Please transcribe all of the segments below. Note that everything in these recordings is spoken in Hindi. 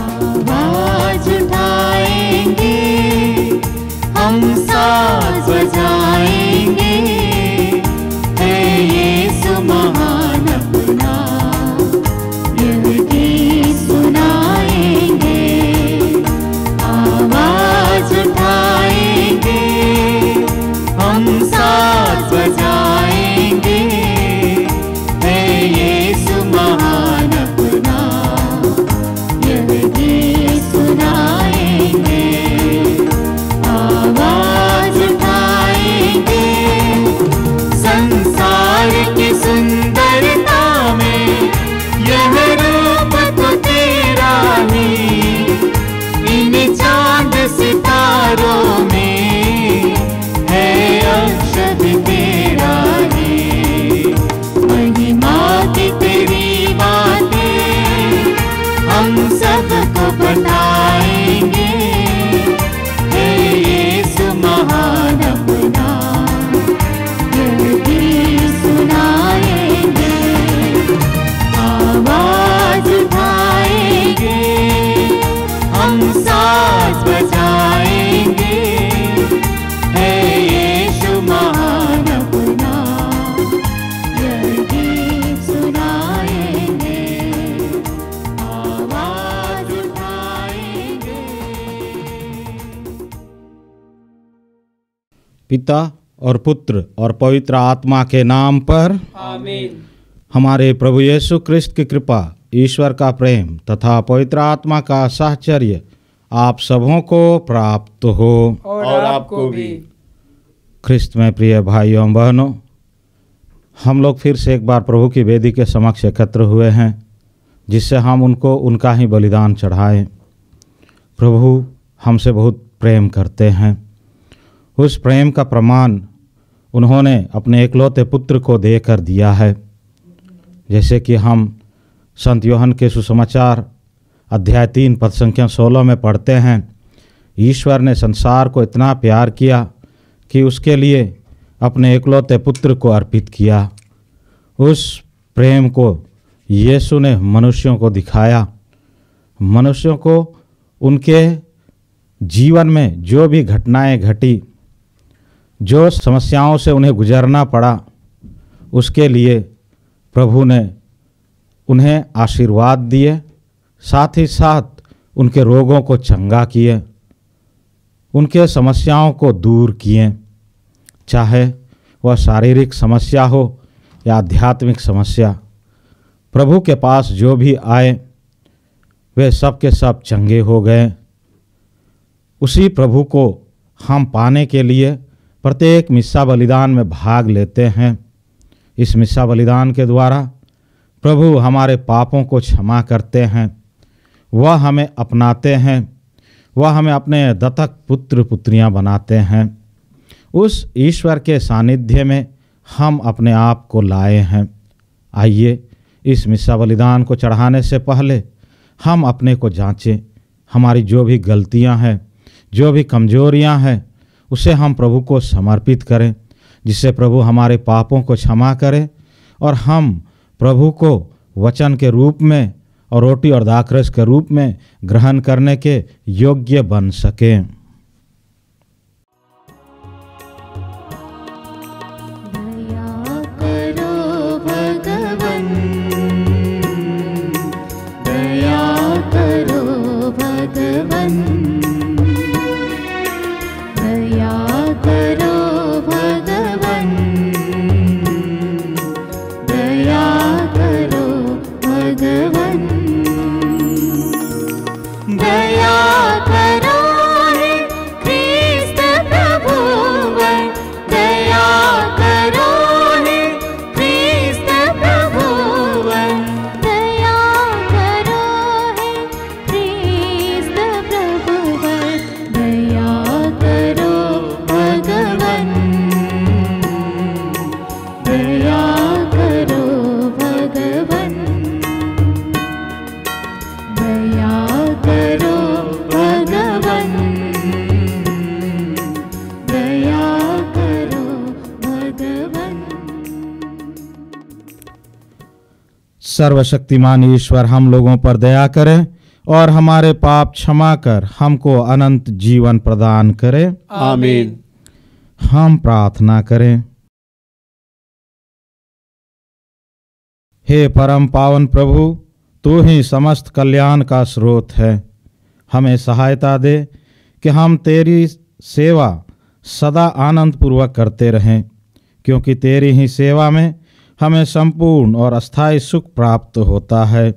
आवाज उठाएंगे, हम साज बजाएंगे, है यीशु महान अपना, यह गीत सुनाएंगे। आवाज उठाएंगे, हम साज बजाएंगे, है यीशु महान अपना, यह गीत सुनाएंगे। आवाज उठाएंगे, संसार की सुंदरता में यह रूप तो तेरा ही, इन चांद सितारों में है अक्षर तेरा ही। महिमा की तेरी बातें हम सबको बताएंगे, है यीशु महान अपना, यह गीत सुनाएंगे। आवाज उठाएंगे, हम साज बजाएंगे, है यीशु महान अपना, यह गीत सुनाएंगे। आवाज उठाएंगे। पिता और पुत्र और पवित्र आत्मा के नाम पर आमीन। हमारे प्रभु यीशु क्रिस्त की कृपा, ईश्वर का प्रेम तथा पवित्र आत्मा का साहचर्य आप सबों को प्राप्त हो। और आपको भी। ख्रिस्त में प्रिय भाइयों एवं बहनों, हम लोग फिर से एक बार प्रभु की वेदी के समक्ष एकत्र हुए हैं, जिससे हम उनको उनका ही बलिदान चढ़ाएं। प्रभु हमसे बहुत प्रेम करते हैं। उस प्रेम का प्रमाण उन्होंने अपने एकलौते पुत्र को देकर दिया है। जैसे कि हम संत यूहन्ना के सुसमाचार अध्याय 3 पद संख्या 16 में पढ़ते हैं, ईश्वर ने संसार को इतना प्यार किया कि उसके लिए अपने एकलौते पुत्र को अर्पित किया। उस प्रेम को यीशु ने मनुष्यों को दिखाया। मनुष्यों को उनके जीवन में जो भी घटनाएं घटी, जो समस्याओं से उन्हें गुजरना पड़ा, उसके लिए प्रभु ने उन्हें आशीर्वाद दिए, साथ ही साथ उनके रोगों को चंगा किए, उनके समस्याओं को दूर किए, चाहे वह शारीरिक समस्या हो या आध्यात्मिक समस्या। प्रभु के पास जो भी आए वे सब के सब चंगे हो गए। उसी प्रभु को हम पाने के लिए प्रत्येक मिस्सा बलिदान में भाग लेते हैं। इस मिस्सा बलिदान के द्वारा प्रभु हमारे पापों को क्षमा करते हैं, वह हमें अपनाते हैं, वह हमें अपने दत्तक पुत्र पुत्रियां बनाते हैं। उस ईश्वर के सानिध्य में हम अपने आप को लाए हैं। आइए इस मिस्सा बलिदान को चढ़ाने से पहले हम अपने को जांचें। हमारी जो भी गलतियां हैं, जो भी कमजोरियां हैं, उसे हम प्रभु को समर्पित करें, जिससे प्रभु हमारे पापों को क्षमा करे और हम प्रभु को वचन के रूप में और रोटी और दाखरस के रूप में ग्रहण करने के योग्य बन सकें। दया करो भगवन, दया करो भगवन, दया करो भगवन, दया करो भगवन, दया करो हे सर्वशक्तिमान ईश्वर हम लोगों पर दया करे और हमारे पाप क्षमा कर हमको अनंत जीवन प्रदान करे। आमीन। हम प्रार्थना करें। हे परम पावन प्रभु, तू ही समस्त कल्याण का स्रोत है। हमें सहायता दे कि हम तेरी सेवा सदा आनंद पूर्वक करते रहें, क्योंकि तेरी ही सेवा में हमें संपूर्ण और अस्थायी सुख प्राप्त होता है।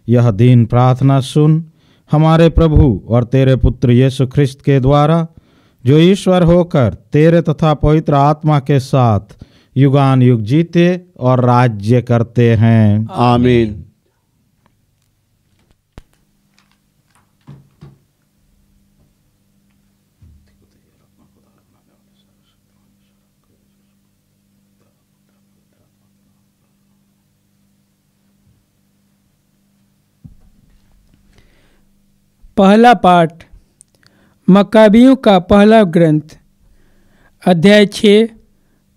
यह दीन प्रार्थना सुन हमारे प्रभु और तेरे पुत्र यीशु ख्रिस्त के द्वारा, जो ईश्वर होकर तेरे तथा पवित्र आत्मा के साथ युगान युग जीते और राज्य करते हैं। आमीन। पहला पाठ मक्काबियों का पहला ग्रंथ, अध्याय 6,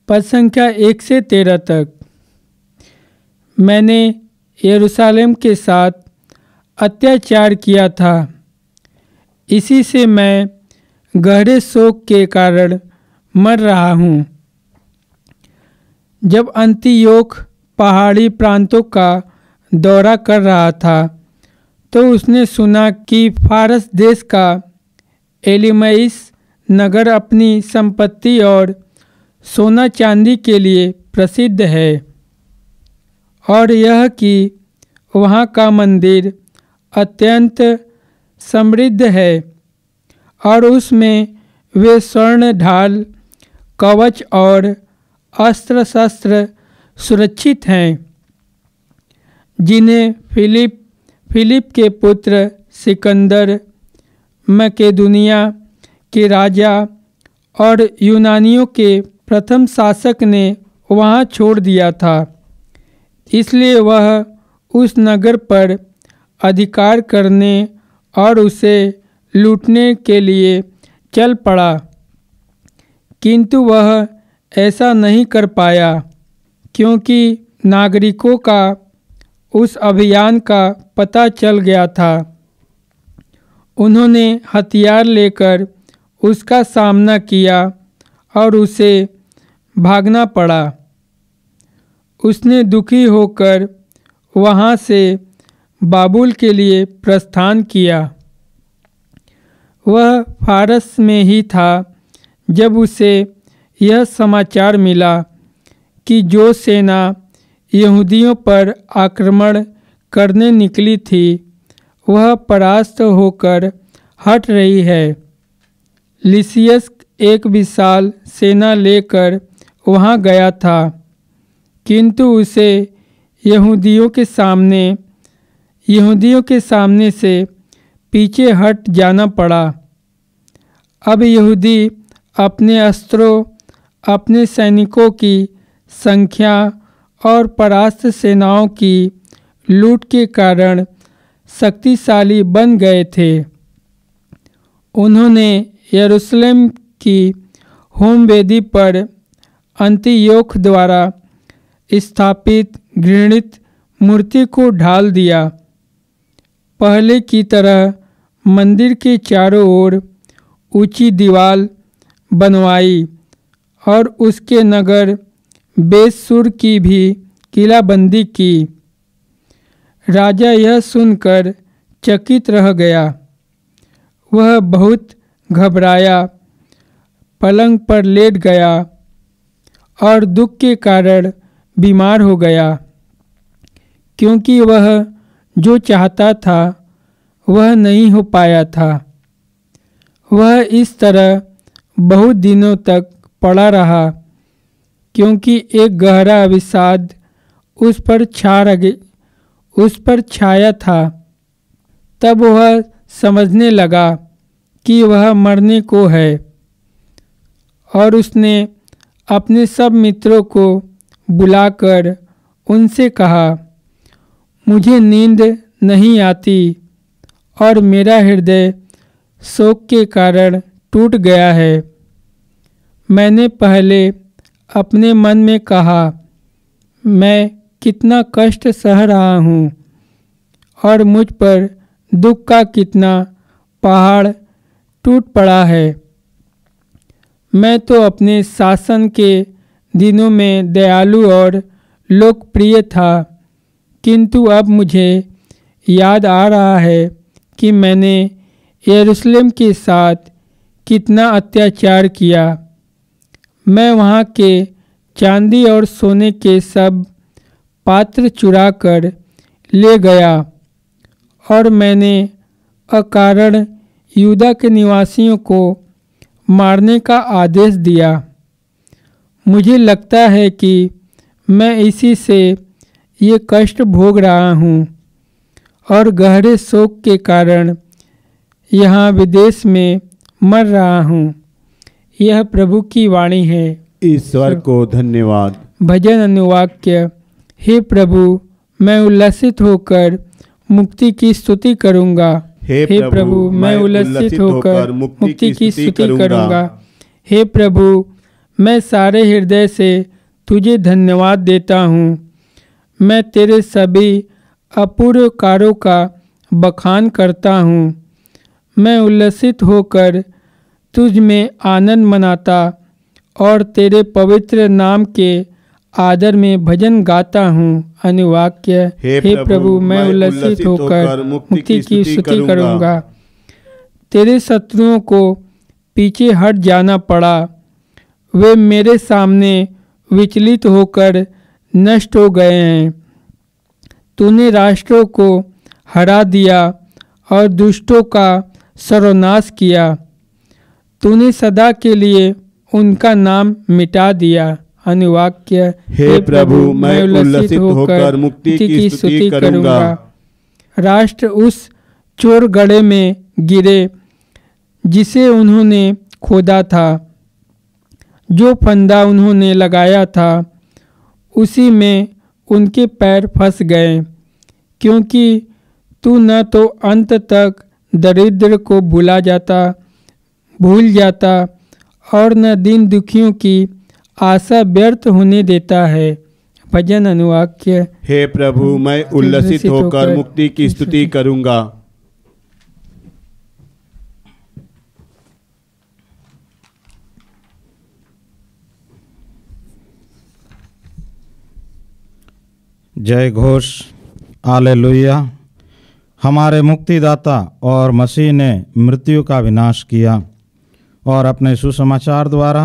पद संख्या 1 से 13 तक। मैंने यरूशलेम के साथ अत्याचार किया था, इसी से मैं गहरे शोक के कारण मर रहा हूँ। जब अंतियोख पहाड़ी प्रांतों का दौरा कर रहा था तो उसने सुना कि फारस देश का एलिमैस नगर अपनी संपत्ति और सोना चांदी के लिए प्रसिद्ध है, और यह कि वहाँ का मंदिर अत्यंत समृद्ध है और उसमें वे स्वर्ण ढाल, कवच और अस्त्र शस्त्र सुरक्षित हैं, जिन्हें फिलिप के पुत्र सिकंदर, मकेदुनिया के राजा और यूनानियों के प्रथम शासक ने वहाँ छोड़ दिया था। इसलिए वह उस नगर पर अधिकार करने और उसे लूटने के लिए चल पड़ा, किंतु वह ऐसा नहीं कर पाया, क्योंकि नागरिकों का उस अभियान का पता चल गया था। उन्होंने हथियार लेकर उसका सामना किया और उसे भागना पड़ा। उसने दुखी होकर वहाँ से बाबुल के लिए प्रस्थान किया। वह फारस में ही था जब उसे यह समाचार मिला कि जो सेना यहूदियों पर आक्रमण करने निकली थी वह परास्त होकर हट रही है। लिसियस एक विशाल सेना लेकर वहाँ गया था, किंतु उसे यहूदियों के सामने से पीछे हट जाना पड़ा। अब यहूदी अपने अस्त्रों, अपने सैनिकों की संख्या और परास्त सेनाओं की लूट के कारण शक्तिशाली बन गए थे। उन्होंने यरूशलेम की होम वेदी पर अंतियोख द्वारा स्थापित घृणित मूर्ति को ढाल दिया। पहले की तरह मंदिर के चारों ओर ऊंची दीवार बनवाई और उसके नगर बेतसूर की भी किलाबंदी की। राजा यह सुनकर चकित रह गया। वह बहुत घबराया, पलंग पर लेट गया और दुख के कारण बीमार हो गया, क्योंकि वह जो चाहता था वह नहीं हो पाया था। वह इस तरह बहुत दिनों तक पड़ा रहा, क्योंकि एक गहरा अवसाद उस पर छाया था। तब वह समझने लगा कि वह मरने को है, और उसने अपने सब मित्रों को बुलाकर उनसे कहा, मुझे नींद नहीं आती और मेरा हृदय शोक के कारण टूट गया है। मैंने पहले अपने मन में कहा, मैं कितना कष्ट सह रहा हूँ और मुझ पर दुख का कितना पहाड़ टूट पड़ा है। मैं तो अपने शासन के दिनों में दयालु और लोकप्रिय था, किंतु अब मुझे याद आ रहा है कि मैंने यरूशलेम के साथ कितना अत्याचार किया। मैं वहाँ के चांदी और सोने के सब पात्र चुरा कर ले गया और मैंने अकारण यहूदा के निवासियों को मारने का आदेश दिया। मुझे लगता है कि मैं इसी से ये कष्ट भोग रहा हूँ और गहरे शोक के कारण यहाँ विदेश में मर रहा हूँ। यह प्रभु की वाणी है। ईश्वर को धन्यवाद। भजन अनुवाक्य। हे प्रभु, मैं उल्लसित होकर मुक्ति की स्तुति करूँगा। हे प्रभु, मैं उल्लसित होकर मुक्ति की स्तुति करूँगा। हे प्रभु, मैं सारे हृदय से तुझे धन्यवाद देता हूँ। मैं तेरे सभी अपूर्व कार्यों का बखान करता हूँ। मैं उल्लसित होकर तुझ में आनंद मनाता और तेरे पवित्र नाम के आदर में भजन गाता हूँ। अनुवाक्य। हे प्रभु, मैं उल्लसित होकर मुक्ति की स्तुति करूँगा। तेरे शत्रुओं को पीछे हट जाना पड़ा, वे मेरे सामने विचलित होकर नष्ट हो गए हैं। तूने राष्ट्रों को हरा दिया और दुष्टों का सर्वनाश किया। तूने सदा के लिए उनका नाम मिटा दिया। अनुवाक्य। हे प्रभु, मैं उल्लसित होकर मुक्ति की स्तुति करूँगा। राष्ट्र उस चोर गड्ढे में गिरे जिसे उन्होंने खोदा था। जो फंदा उन्होंने लगाया था उसी में उनके पैर फंस गए, क्योंकि तू न तो अंत तक दरिद्र को भूल जाता और न दीन दुखियों की आशा व्यर्थ होने देता है। भजन अनुवाक्य। हे प्रभु, मैं उल्लसित होकर मुक्ति की स्तुति करूँगा। जय घोष। हालेलुया। हमारे मुक्तिदाता और मसीह ने मृत्यु का विनाश किया और अपने सुसमाचार द्वारा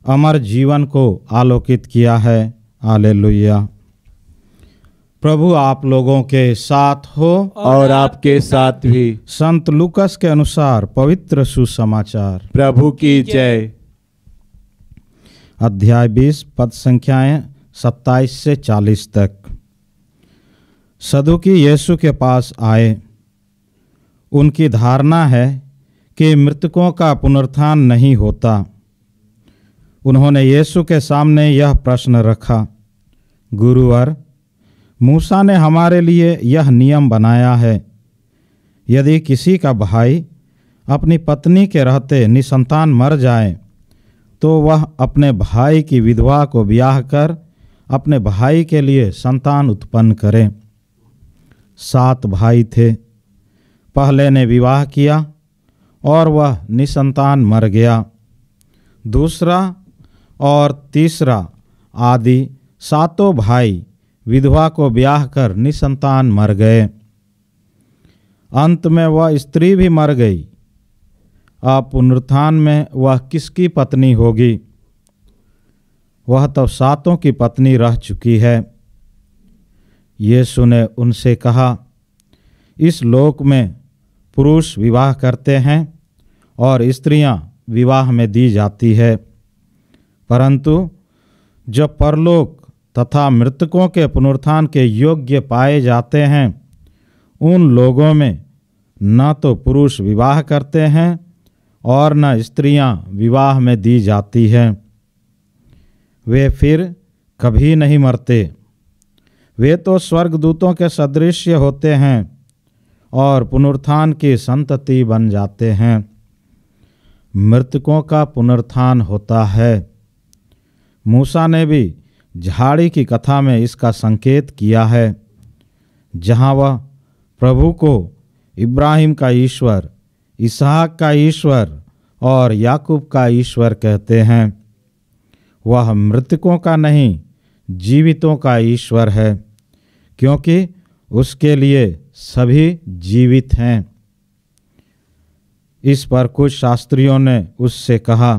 अमर जीवन को आलोकित किया है। हालेलुया। प्रभु आप लोगों के साथ हो और आपके साथ भी। संत लूकस के अनुसार पवित्र सुसमाचार। प्रभु की जय। अध्याय 20 पद संख्याएं 27 से 40 तक। सदुकी यीशु के पास आए। उनकी धारणा है कि मृतकों का पुनरुत्थान नहीं होता। उन्होंने यीशु के सामने यह प्रश्न रखा, गुरुवर, मूसा ने हमारे लिए यह नियम बनाया है, यदि किसी का भाई अपनी पत्नी के रहते निसंतान मर जाए तो वह अपने भाई की विधवा को ब्याह कर अपने भाई के लिए संतान उत्पन्न करे। 7 भाई थे। पहले ने विवाह किया और वह निसंतान मर गया। दूसरा और तीसरा आदि 7 भाई विधवा को ब्याह कर निसंतान मर गए। अंत में वह स्त्री भी मर गई। अब पुनरुत्थान में वह किसकी पत्नी होगी? वह तो 7 की पत्नी रह चुकी है। यीशु ने उनसे कहा, इस लोक में पुरुष विवाह करते हैं और स्त्रियां विवाह में दी जाती है, परंतु जब परलोक तथा मृतकों के पुनरुत्थान के योग्य पाए जाते हैं, उन लोगों में न तो पुरुष विवाह करते हैं और न स्त्रियां विवाह में दी जाती हैं। वे फिर कभी नहीं मरते। वे तो स्वर्गदूतों के सदृश होते हैं और पुनरुत्थान की संतति बन जाते हैं। मृतकों का पुनरुत्थान होता है। मूसा ने भी झाड़ी की कथा में इसका संकेत किया है, जहाँ वह प्रभु को इब्राहिम का ईश्वर, इसहाक का ईश्वर और याकूब का ईश्वर कहते हैं। वह मृतकों का नहीं, जीवितों का ईश्वर है, क्योंकि उसके लिए सभी जीवित हैं। इस पर कुछ शास्त्रियों ने उससे कहा,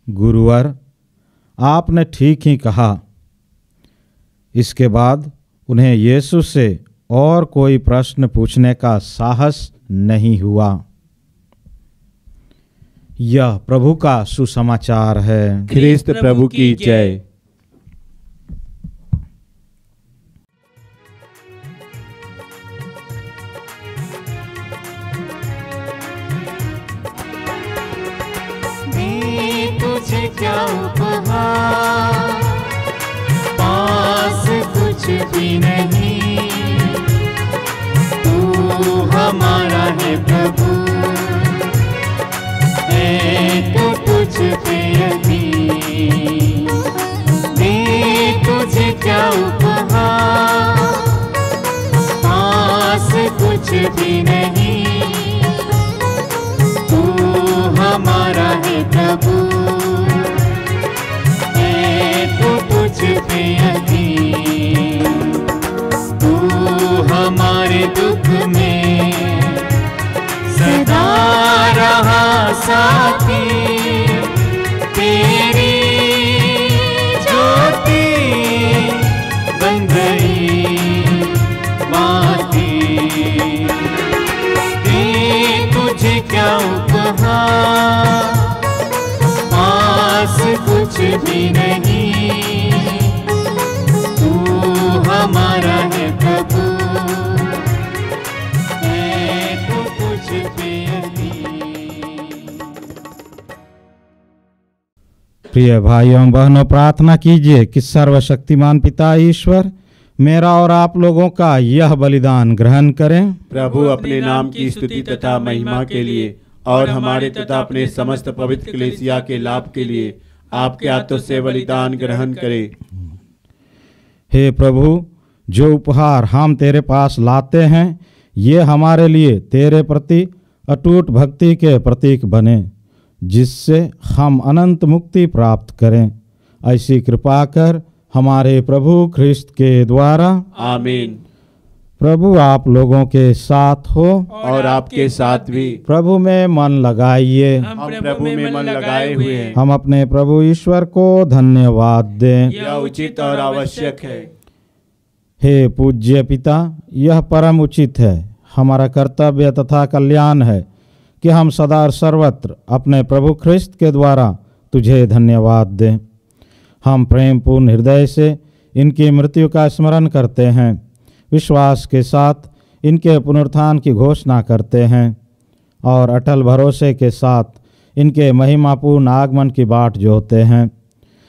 गुरुवर, आपने ठीक ही कहा। इसके बाद उन्हें यीशु से और कोई प्रश्न पूछने का साहस नहीं हुआ। यह प्रभु का सुसमाचार है। ख्रिस्त प्रभु की जय। तुझे क्या उपहार, पास कुछ भी नहीं, तू हमारा है प्रभु, एक तुझ पे यकीन। दे तुझे क्या उपहार, पास कुछ भी नहीं, तू हमारा है प्रभु, तुझ पे यकीन। तू हमारे दुख में सदा रहा साथी, तेरी ज्योति बन गई बाती। दे तुझे क्या उपहार, पास कुछ भी नहीं, हमारा है प्रभु, एक तुझ पे यकीन। प्रिय भाइयों बहनों, प्रार्थना कीजिए कि सर्वशक्तिमान पिता ईश्वर मेरा और आप लोगों का यह बलिदान ग्रहण करें। प्रभु अपने नाम की स्तुति तथा महिमा के लिए और हमारे तथा अपने समस्त पवित्र कलीसिया के लाभ के लिए आपके हाथों से बलिदान ग्रहण करें। हे प्रभु, जो उपहार हम तेरे पास लाते हैं, ये हमारे लिए तेरे प्रति अटूट भक्ति के प्रतीक बने, जिससे हम अनंत मुक्ति प्राप्त करें। ऐसी कृपा कर हमारे प्रभु ख्रिस्त के द्वारा। आमीन। प्रभु आप लोगों के साथ हो और आपके साथ भी। प्रभु में मन लगाइए। हम प्रभु में मन लगाए हुए हैं। हम अपने प्रभु ईश्वर को धन्यवाद दें। यह उचित और आवश्यक है। हे पूज्य पिता, यह परम उचित है, हमारा कर्तव्य तथा कल्याण है कि हम सदा और सर्वत्र अपने प्रभु ख्रिस्त के द्वारा तुझे धन्यवाद दें। हम प्रेम पूर्ण हृदय से इनकी मृत्यु का स्मरण करते हैं, विश्वास के साथ इनके पुनरुत्थान की घोषणा करते हैं और अटल भरोसे के साथ इनके महिमापूर्ण आगमन की बाट जोहते हैं।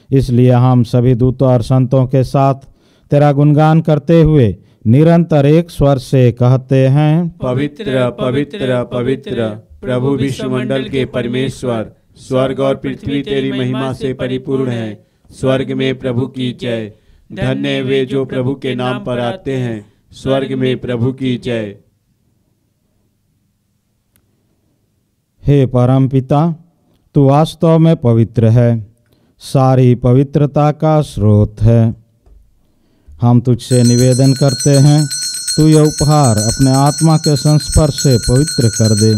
इसलिए हम सभी दूतों और संतों के साथ तेरा गुणगान करते हुए निरंतर एक स्वर से कहते हैं, पवित्र पवित्र पवित्र प्रभु विश्वमंडल के परमेश्वर, स्वर्ग और पृथ्वी तेरी महिमा से परिपूर्ण है। स्वर्ग में प्रभु की जय। धन्य वे जो प्रभु के नाम पर आते हैं। स्वर्ग में प्रभु की जय। हे परम पिता, तू वास्तव में पवित्र है, सारी पवित्रता का स्रोत है। हम तुझसे निवेदन करते हैं, तू यह उपहार अपने आत्मा के संस्पर्श से पवित्र कर दे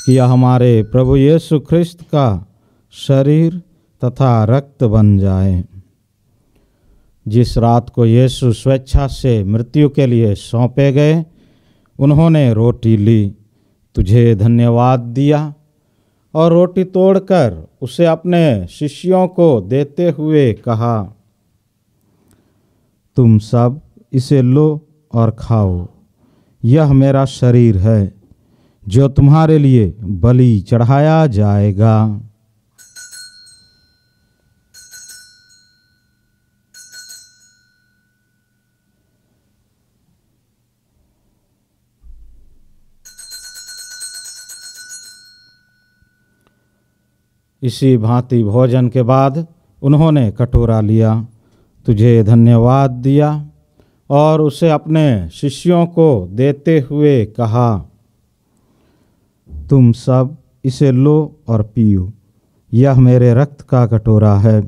कि यह हमारे प्रभु यीशु ख्रिस्त का शरीर तथा रक्त बन जाए। जिस रात को यीशु स्वेच्छा से मृत्यु के लिए सौंपे गए, उन्होंने रोटी ली, तुझे धन्यवाद दिया और रोटी तोड़कर उसे अपने शिष्यों को देते हुए कहा, तुम सब इसे लो और खाओ, यह मेरा शरीर है जो तुम्हारे लिए बलि चढ़ाया जाएगा। इसी भांति भोजन के बाद उन्होंने कटोरा लिया, तुझे धन्यवाद दिया और उसे अपने शिष्यों को देते हुए कहा, तुम सब इसे लो और पियो, यह मेरे रक्त का कटोरा है,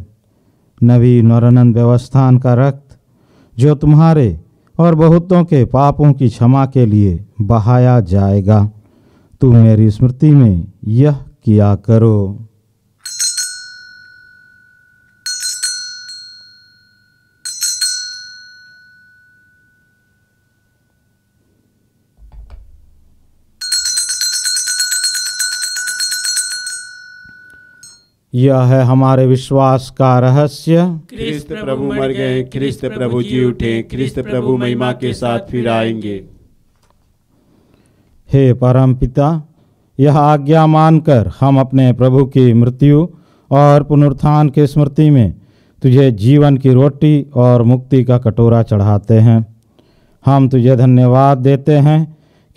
नवीन और अनंत व्यवस्थान का रक्त, जो तुम्हारे और बहुतों के पापों की क्षमा के लिए बहाया जाएगा। तुम मेरी स्मृति में यह किया करो। यह है हमारे विश्वास का रहस्य। ख्रिस्त प्रभु मर गए, ख्रिस्त प्रभु जी उठे, ख्रिस्त प्रभु महिमा के साथ फिर आएंगे। हे परम पिता, यह आज्ञा मानकर हम अपने प्रभु की मृत्यु और पुनरुत्थान की स्मृति में तुझे जीवन की रोटी और मुक्ति का कटोरा चढ़ाते हैं। हम तुझे धन्यवाद देते हैं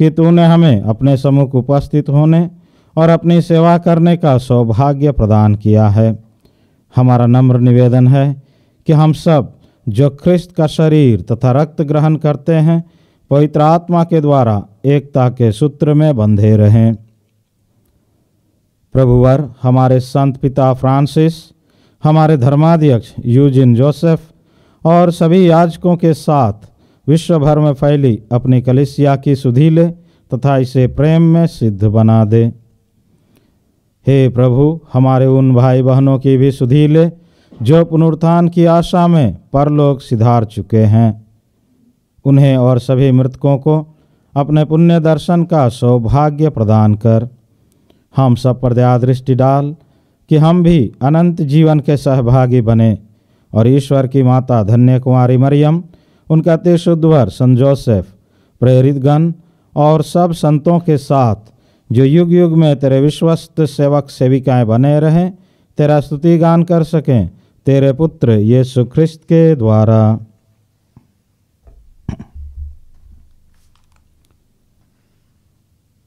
कि तूने हमें अपने सम्मुख उपस्थित होने और अपनी सेवा करने का सौभाग्य प्रदान किया है। हमारा नम्र निवेदन है कि हम सब जो ख्रिस्त का शरीर तथा रक्त ग्रहण करते हैं, पवित्र आत्मा के द्वारा एकता के सूत्र में बंधे रहें। प्रभुवर हमारे संत पिता फ्रांसिस, हमारे धर्माध्यक्ष यूजिन जोसेफ और सभी याजकों के साथ विश्व भर में फैली अपनी कलीसिया की सुधि ले तथा इसे प्रेम में सिद्ध बना दे। हे प्रभु, हमारे उन भाई बहनों की भी सुधि ले जो पुनरुत्थान की आशा में परलोक सिधार चुके हैं। उन्हें और सभी मृतकों को अपने पुण्य दर्शन का सौभाग्य प्रदान कर। हम सब पर दया दृष्टि डाल कि हम भी अनंत जीवन के सहभागी बने और ईश्वर की माता धन्य कुमारी मरियम, उनका अति शुद्ध वर संत जोसेफ, प्रेरितगण और सब संतों के साथ जो युग युग में तेरे विश्वस्त सेवक सेविकाएं बने रहें, तेरा स्तुति गान कर सकें तेरे पुत्र यीशु ख्रिस्त के द्वारा।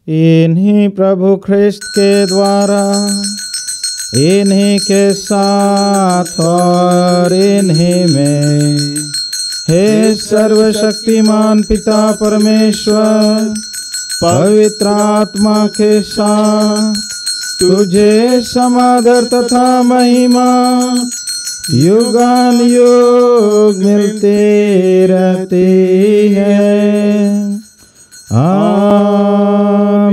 इन्हीं प्रभु ख्रिस्त के द्वारा, इन्हीं के साथ और इन्हीं में, हे सर्वशक्तिमान पिता परमेश्वर, पवित्र आत्मा के साथ तुझे समादर तथा महिमा युगान युग मिलते रहते हैं। आमीन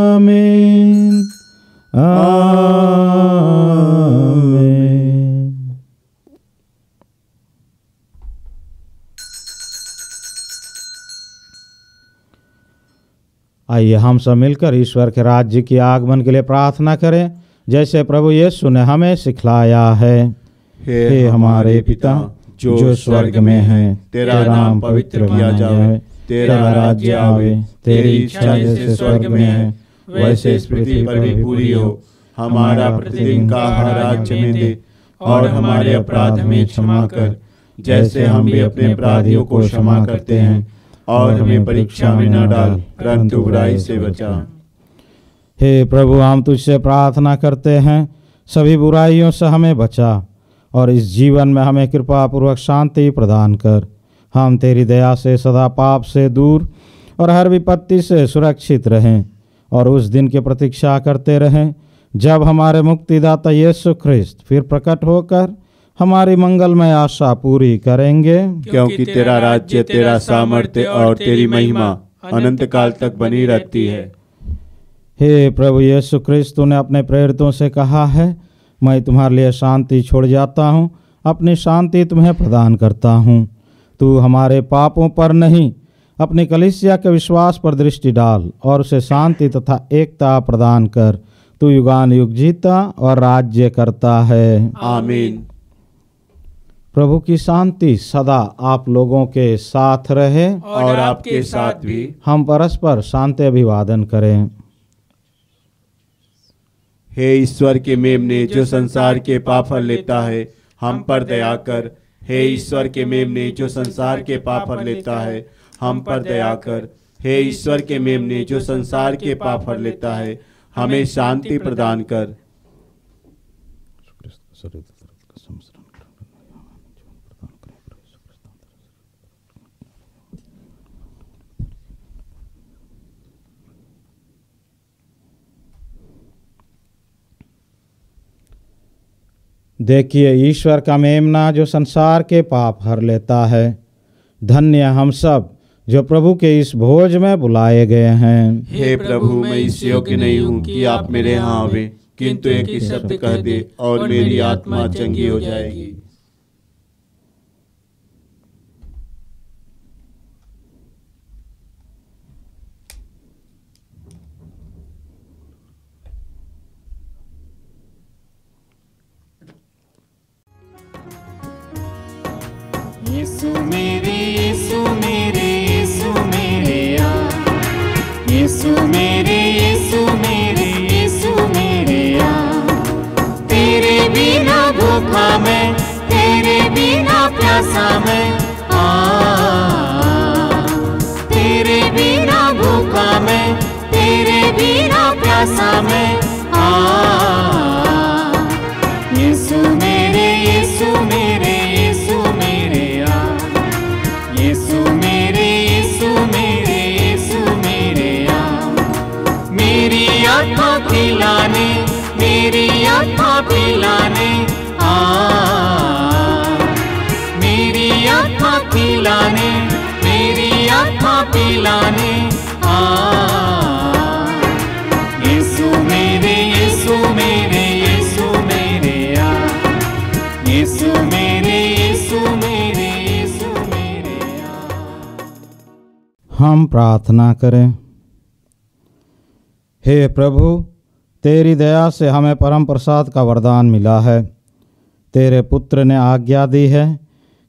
आमीन आमीन। आइए हम सब मिलकर ईश्वर के राज्य के आगमन के लिए प्रार्थना करें, जैसे प्रभु यीशु ने हमें सिखलाया है। हे हमारे पिता जो स्वर्ग में है, तेरा नाम पवित्र किया जाए, तेरा राज्य आवे, तेरी इच्छा जैसे स्वर्ग में है वैसे इस पृथ्वी पर भी पूरी हो। हमारा प्रतिदिन का आहार आज हमें दे और हमारे अपराध हमें क्षमा कर, जैसे हम भी अपने अपराधियों को क्षमा करते हैं, और हमें परीक्षा में न डाल परंतु बुराई से बचा। हे प्रभु, हम तुझसे प्रार्थना करते हैं, सभी बुराइयों से हमें बचा और इस जीवन में हमें कृपा पूर्वक शांति प्रदान कर। हम तेरी दया से सदा पाप से दूर और हर विपत्ति से सुरक्षित रहें और उस दिन की प्रतीक्षा करते रहें जब हमारे मुक्तिदाता यीशु ख्रिस्त फिर प्रकट होकर हमारी मंगलमय आशा पूरी करेंगे। क्योंकि तेरा राज्य, तेरा सामर्थ्य और तेरी महिमा अनंत काल तक बनी रहती है। हे प्रभु यीशु ख्रिस्त, तूने अपने प्रेरितों से कहा है, मैं तुम्हारे लिए शांति छोड़ जाता हूँ, अपनी शांति तुम्हें प्रदान करता हूँ। तू हमारे पापों पर नहीं, अपनी कलीसिया के विश्वास पर दृष्टि डाल और उसे शांति तथा एकता प्रदान कर। तू युगान युग जीता और राज्य करता है। आमीन। प्रभु की शांति सदा आप लोगों के साथ रहे और आपके साथ भी। हम परस्पर शांति अभिवादन करें। हे ईश्वर के मेमने जो संसार के पाप हर लेता है, हम पर दया कर। हे ईश्वर के मेमने जो संसार के पाप हर लेता है, हम पर दया कर। हे ईश्वर के मेमने जो संसार के पाप हर लेता है, हमें शांति प्रदान कर। देखिए ईश्वर का मेमना जो संसार के पाप हर लेता है। धन्य हम सब जो प्रभु के इस भोज में बुलाए गए हैं। हे प्रभु, मैं इस योग्य नहीं हूँ कि आप मेरे यहाँ आवे, किंतु एक ही शब्द कह दे और मेरी आत्मा चंगी हो जाएगी। यीशु मेरे यीशु मेरे यीशु मेरे आ, यीशु मेरे यीशु मेरे यीशु मेरे आ। तेरे बिना भूखा मैं, तेरे बिना प्यासा मैं, तेरे बिना भूखा मैं, तेरे बिना प्यासा मैं, यीशु मेरे यीशु मेरे यीशु मेरे आ, यीशु मेरे यीशु मेरे यीशु मेरे आ। मेरी आत्मा पिलाने, मेरी आत्मा पिलाने, मेरी आत्मा पिलाने, मेरी आत्मा पिलाने, यीशु मेरे यीशु मेरे यीशु मेरे आ, यीशु मेरे यीशु मेरे यीशु मेरे आ। हम प्रार्थना करें। हे प्रभु, तेरी दया से हमें परम प्रसाद का वरदान मिला है। तेरे पुत्र ने आज्ञा दी है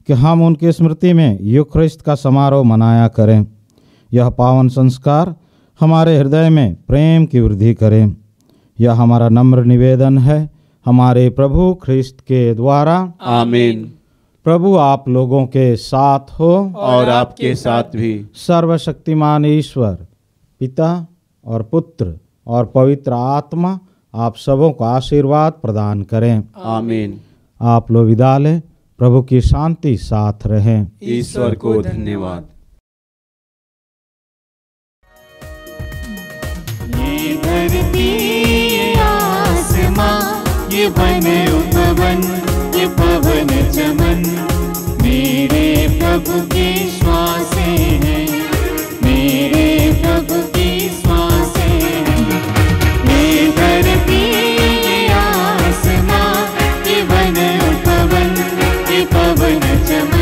कि हम उनकी स्मृति में यूखरिस्त का समारोह मनाया करें। यह पावन संस्कार हमारे हृदय में प्रेम की वृद्धि करें। यह हमारा नम्र निवेदन है हमारे प्रभु ख्रिस्त के द्वारा। आमीन। प्रभु आप लोगों के साथ हो और आपके साथ भी। सर्वशक्तिमान ईश्वर पिता और पुत्र और पवित्र आत्मा आप सबों को आशीर्वाद प्रदान करें। आमीन। आप लोग विदा लें। प्रभु की शांति साथ रहे। ईश्वर को धन्यवाद। ये धरती ये आसमां, ये वन उपवन, ये पवन चमन, मेरे प्रभु की श्वासें हैं, मेरे प्रभु की श्वासें हैं। ये धरती ये आसमां, ये वन उपवन, ये पवन चमन,